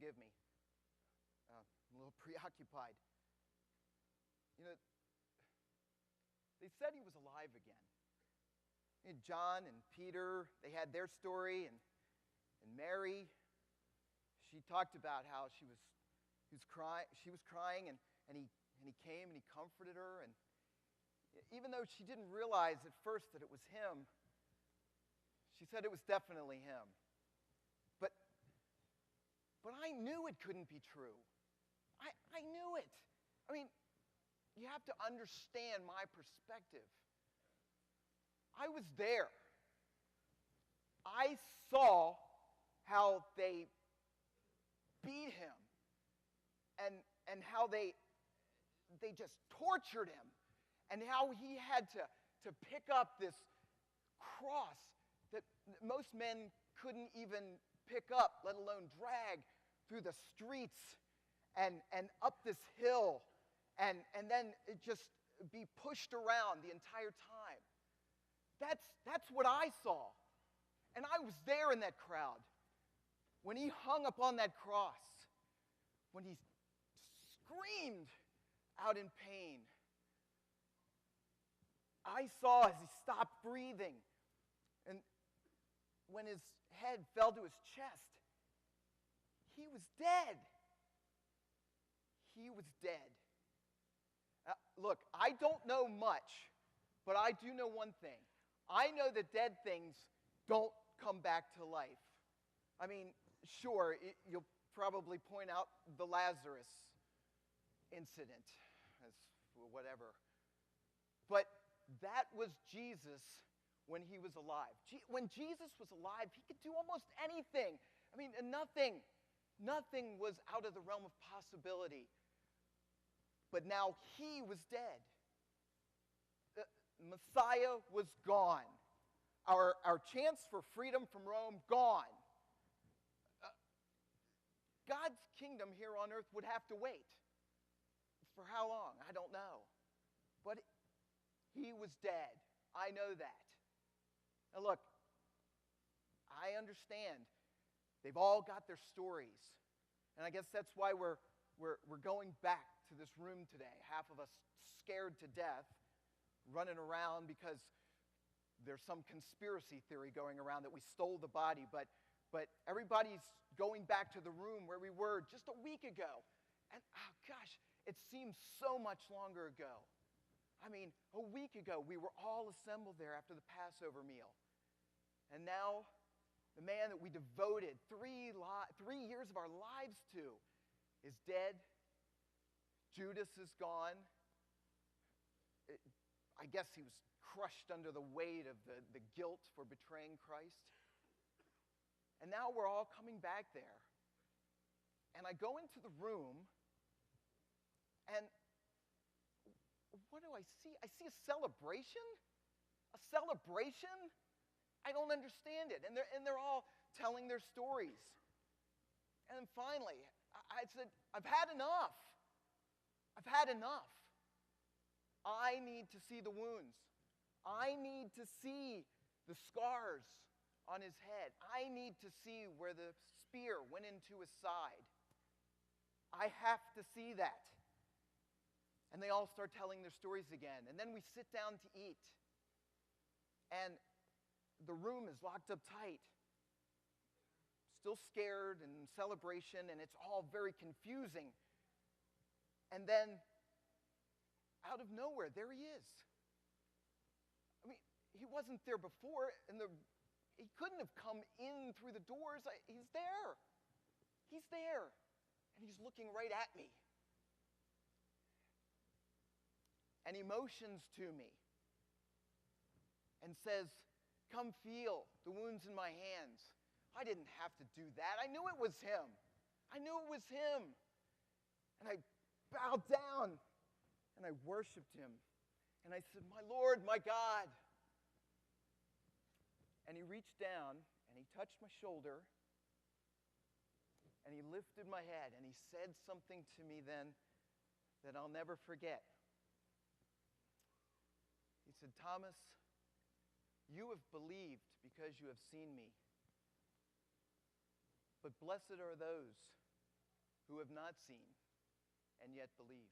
forgive me. I'm a little preoccupied. You know, they said he was alive again. You know, John and Peter, they had their story, and Mary, she talked about how she was crying, and he came and he comforted her, and even though she didn't realize at first that it was him, she said it was definitely him. But I knew it couldn't be true. I knew it. I mean, you have to understand my perspective. I was there. I saw how they beat him and how they just tortured him, and how he had to pick up this cross that most men couldn't even pick up, let alone drag through the streets and up this hill, and then it just be pushed around the entire time. That's what I saw. And I was there in that crowd when he hung upon that cross, when he screamed out in pain. I saw as he stopped breathing, and when his head fell to his chest, he was dead. He was dead. Look, I don't know much, but I do know one thing. I know that dead things don't come back to life. I mean, sure, you'll probably point out the Lazarus incident as whatever. But that was Jesus when he was alive. When Jesus was alive, he could do almost anything. I mean, nothing was out of the realm of possibility. But now he was dead. The Messiah was gone. Our chance for freedom from Rome, gone. God's kingdom here on earth would have to wait. For how long? I don't know. But he was dead. I know that. Now look, I understand. They've all got their stories. And I guess that's why we're going back to this room today. Half of us scared to death, running around because there's some conspiracy theory going around that we stole the body. But everybody's going back to the room where we were just a week ago. And, oh gosh, it seems so much longer ago. I mean, a week ago, we were all assembled there after the Passover meal. And now, the man that we devoted 3 years of our lives to is dead. Judas is gone. I guess he was crushed under the weight of the guilt for betraying Christ. And now we're all coming back there. And I go into the room, and what do I see? I see a celebration? A celebration? I don't understand it. And they're all telling their stories. And then finally, I said, I've had enough. I've had enough. I need to see the wounds. I need to see the scars on his head. I need to see where the spear went into his side. I have to see that. And they all start telling their stories again. And then we sit down to eat. And the room is locked up tight. Still scared and celebration, and it's all very confusing. And then, out of nowhere, there he is. I mean, he wasn't there before, and he couldn't have come in through the doors. He's there. He's there. And he's looking right at me. And he motions to me and says, "Come feel the wounds in my hands." I didn't have to do that. I knew it was him. I knew it was him. And I bowed down and I worshiped him. And I said, "My Lord, my God." And he reached down and he touched my shoulder and he lifted my head and he said something to me then that I'll never forget. He said, "Thomas, you have believed because you have seen me. But blessed are those who have not seen and yet believe.